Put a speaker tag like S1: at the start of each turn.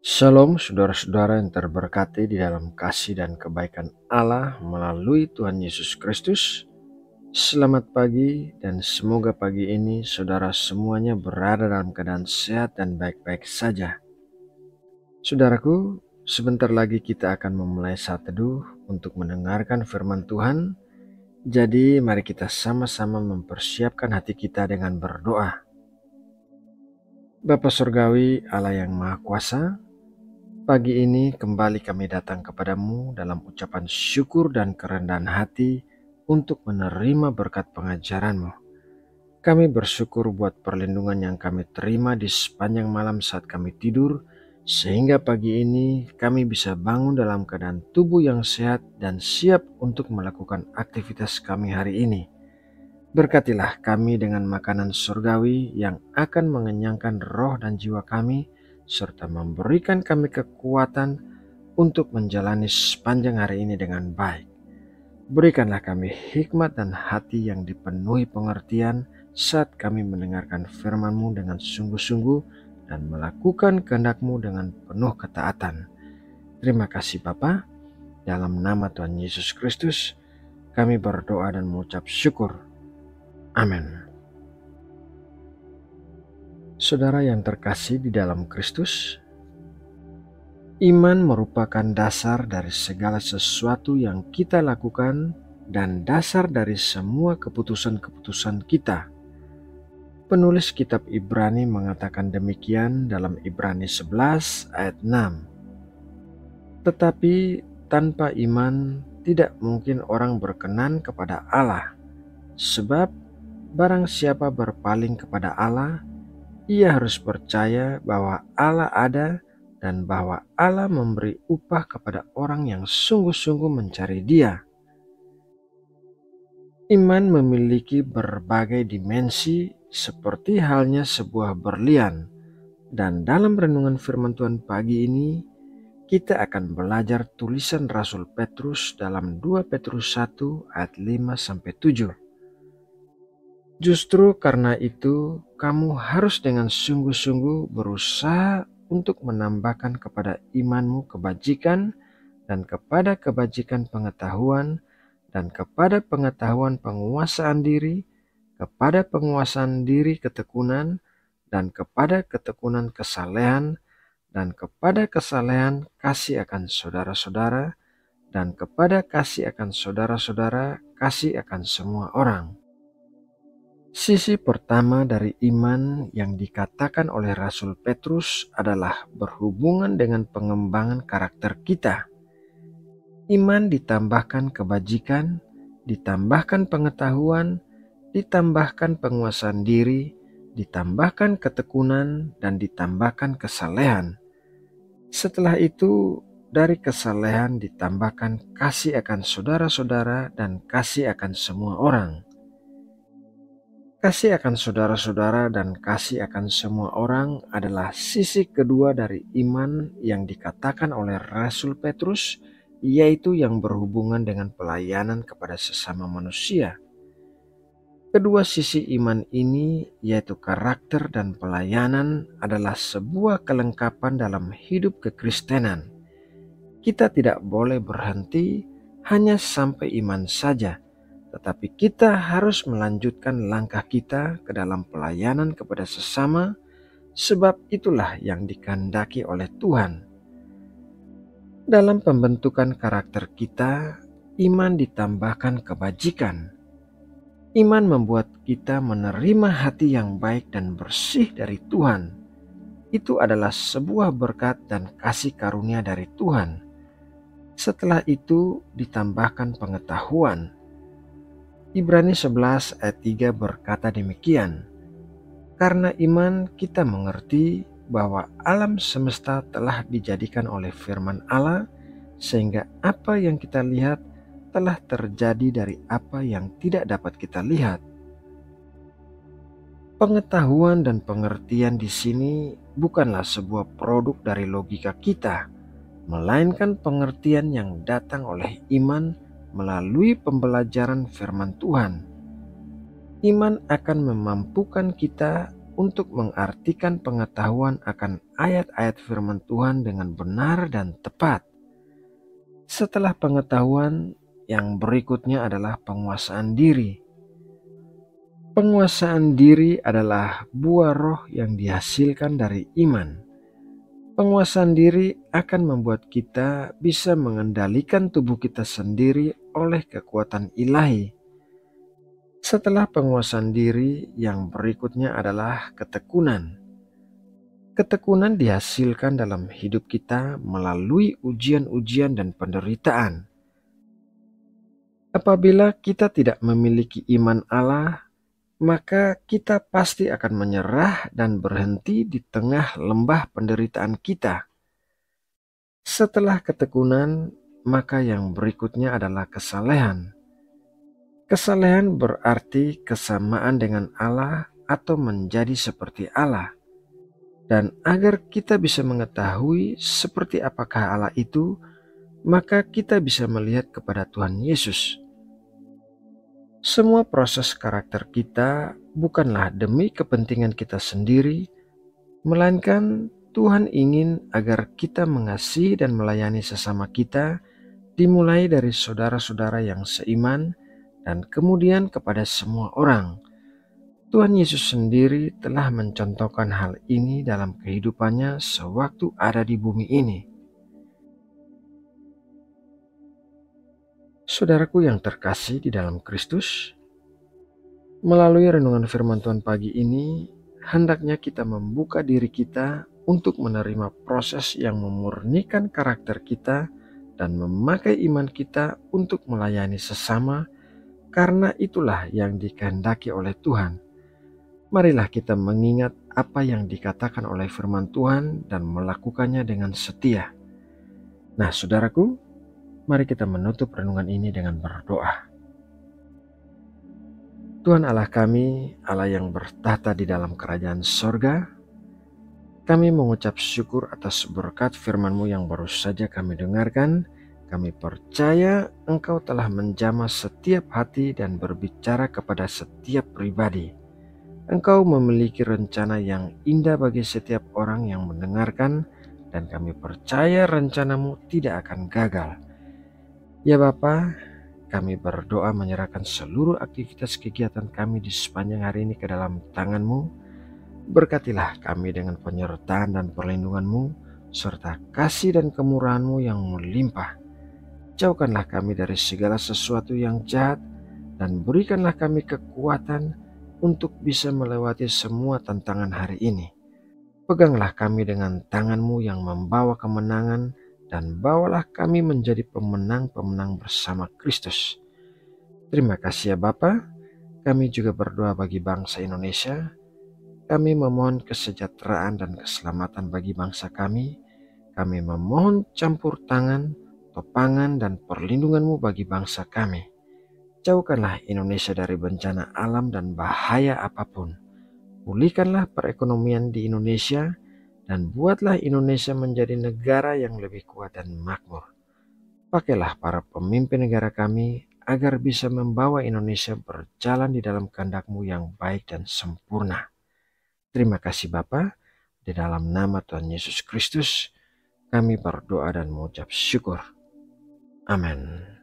S1: Shalom saudara-saudara yang terberkati di dalam kasih dan kebaikan Allah melalui Tuhan Yesus Kristus. Selamat pagi dan semoga pagi ini saudara semuanya berada dalam keadaan sehat dan baik-baik saja. Saudaraku, sebentar lagi kita akan memulai saat teduh untuk mendengarkan firman Tuhan. Jadi mari kita sama-sama mempersiapkan hati kita dengan berdoa. Bapa Surgawi, Allah yang Maha Kuasa, pagi ini kembali kami datang kepadamu dalam ucapan syukur dan kerendahan hati untuk menerima berkat pengajaran-Mu. Kami bersyukur buat perlindungan yang kami terima di sepanjang malam saat kami tidur, sehingga pagi ini kami bisa bangun dalam keadaan tubuh yang sehat dan siap untuk melakukan aktivitas kami hari ini. Berkatilah kami dengan makanan surgawi yang akan mengenyangkan roh dan jiwa kami, serta memberikan kami kekuatan untuk menjalani sepanjang hari ini dengan baik. Berikanlah kami hikmat dan hati yang dipenuhi pengertian saat kami mendengarkan firman-Mu dengan sungguh-sungguh dan melakukan kehendak-Mu dengan penuh ketaatan. Terima kasih Bapa, dalam nama Tuhan Yesus Kristus kami berdoa dan mengucap syukur. Amin. Saudara yang terkasih di dalam Kristus, iman merupakan dasar dari segala sesuatu yang kita lakukan dan dasar dari semua keputusan-keputusan kita. Penulis kitab Ibrani mengatakan demikian dalam Ibrani 11 ayat 6. Tetapi tanpa iman tidak mungkin orang berkenan kepada Allah, sebab barang siapa berpaling kepada Allah, ia harus percaya bahwa Allah ada dan bahwa Allah memberi upah kepada orang yang sungguh-sungguh mencari Dia. Iman memiliki berbagai dimensi seperti halnya sebuah berlian, dan dalam renungan firman Tuhan pagi ini kita akan belajar tulisan Rasul Petrus dalam 2 Petrus 1 ayat 5-7. Justru karena itu, kamu harus dengan sungguh-sungguh berusaha untuk menambahkan kepada imanmu kebajikan, dan kepada kebajikan pengetahuan, dan kepada pengetahuan penguasaan diri, kepada penguasaan diri ketekunan, dan kepada ketekunan kesalehan, dan kepada kesalehan kasih akan saudara-saudara, dan kepada kasih akan saudara-saudara kasih akan semua orang. Sisi pertama dari iman yang dikatakan oleh Rasul Petrus adalah berhubungan dengan pengembangan karakter kita. Iman ditambahkan kebajikan, ditambahkan pengetahuan, ditambahkan penguasaan diri, ditambahkan ketekunan, dan ditambahkan kesalehan. Setelah itu, dari kesalehan ditambahkan kasih akan saudara-saudara dan kasih akan semua orang. Kasih akan saudara-saudara dan kasih akan semua orang adalah sisi kedua dari iman yang dikatakan oleh Rasul Petrus, yaitu yang berhubungan dengan pelayanan kepada sesama manusia. Kedua sisi iman ini, yaitu karakter dan pelayanan, adalah sebuah kelengkapan dalam hidup kekristenan. Kita tidak boleh berhenti hanya sampai iman saja, tetapi kita harus melanjutkan langkah kita ke dalam pelayanan kepada sesama, sebab itulah yang dikehendaki oleh Tuhan. Dalam pembentukan karakter kita, iman ditambahkan kebajikan. Iman membuat kita menerima hati yang baik dan bersih dari Tuhan. Itu adalah sebuah berkat dan kasih karunia dari Tuhan. Setelah itu ditambahkan pengetahuan. Ibrani 11 ayat 3 berkata demikian, karena iman kita mengerti bahwa alam semesta telah dijadikan oleh firman Allah, sehingga apa yang kita lihat telah terjadi dari apa yang tidak dapat kita lihat. Pengetahuan dan pengertian di sini bukanlah sebuah produk dari logika kita, melainkan pengertian yang datang oleh iman melalui pembelajaran firman Tuhan. Iman akan memampukan kita untuk mengartikan pengetahuan akan ayat-ayat firman Tuhan dengan benar dan tepat. Setelah pengetahuan, yang berikutnya adalah penguasaan diri. Penguasaan diri adalah buah roh yang dihasilkan dari iman. Penguasaan diri akan membuat kita bisa mengendalikan tubuh kita sendiri oleh kekuatan ilahi. Setelah penguasaan diri, yang berikutnya adalah ketekunan. Ketekunan dihasilkan dalam hidup kita melalui ujian-ujian dan penderitaan. Apabila kita tidak memiliki iman Allah, maka kita pasti akan menyerah dan berhenti di tengah lembah penderitaan kita. Setelah ketekunan, maka yang berikutnya adalah kesalehan. Kesalehan berarti kesamaan dengan Allah atau menjadi seperti Allah. Dan agar kita bisa mengetahui seperti apakah Allah itu, maka kita bisa melihat kepada Tuhan Yesus. Semua proses karakter kita bukanlah demi kepentingan kita sendiri, melainkan Tuhan ingin agar kita mengasihi dan melayani sesama kita, dimulai dari saudara-saudara yang seiman dan kemudian kepada semua orang. Tuhan Yesus sendiri telah mencontohkan hal ini dalam kehidupannya sewaktu ada di bumi ini. Saudaraku yang terkasih di dalam Kristus, melalui renungan firman Tuhan pagi ini, hendaknya kita membuka diri kita untuk menerima proses yang memurnikan karakter kita dan memakai iman kita untuk melayani sesama, karena itulah yang dikehendaki oleh Tuhan. Marilah kita mengingat apa yang dikatakan oleh firman Tuhan dan melakukannya dengan setia. Nah, saudaraku, mari kita menutup renungan ini dengan berdoa. Tuhan Allah kami, Allah yang bertahta di dalam kerajaan sorga, kami mengucap syukur atas berkat firman-Mu yang baru saja kami dengarkan. Kami percaya Engkau telah menjamah setiap hati dan berbicara kepada setiap pribadi. Engkau memiliki rencana yang indah bagi setiap orang yang mendengarkan, dan kami percaya rencana-Mu tidak akan gagal. Ya Bapa, kami berdoa menyerahkan seluruh aktivitas kegiatan kami di sepanjang hari ini ke dalam tangan-Mu. Berkatilah kami dengan penyertaan dan perlindungan-Mu, serta kasih dan kemurahan-Mu yang melimpah. Jauhkanlah kami dari segala sesuatu yang jahat, dan berikanlah kami kekuatan untuk bisa melewati semua tantangan hari ini. Peganglah kami dengan tangan-Mu yang membawa kemenangan, dan bawalah kami menjadi pemenang-pemenang bersama Kristus. Terima kasih ya Bapa. Kami juga berdoa bagi bangsa Indonesia. Kami memohon kesejahteraan dan keselamatan bagi bangsa kami. Kami memohon campur tangan, topangan, dan perlindungan-Mu bagi bangsa kami. Jauhkanlah Indonesia dari bencana alam dan bahaya apapun. Pulihkanlah perekonomian di Indonesia, dan buatlah Indonesia menjadi negara yang lebih kuat dan makmur. Pakailah para pemimpin negara kami agar bisa membawa Indonesia berjalan di dalam kehendak-Mu yang baik dan sempurna. Terima kasih Bapa, di dalam nama Tuhan Yesus Kristus, kami berdoa dan mengucap syukur. Amin.